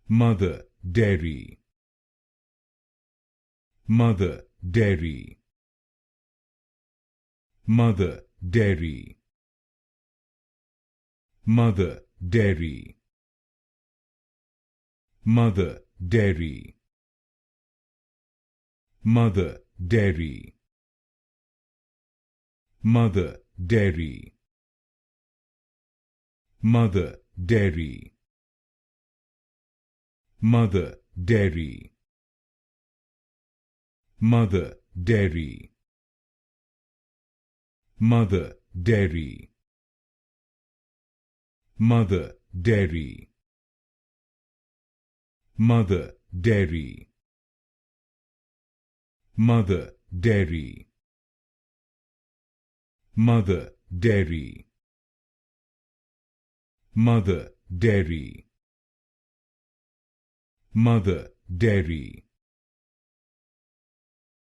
mother, dairy, mother, dairy, mother, dairy, mother, dairy, mother, dairy, mother, dairy, mother, dairy, mother, dairy, mother, dairy, mother, dairy, mother, dairy, mother, dairy, mother, dairy, mother, dairy, mother, dairy, mother, dairy, mother, dairy,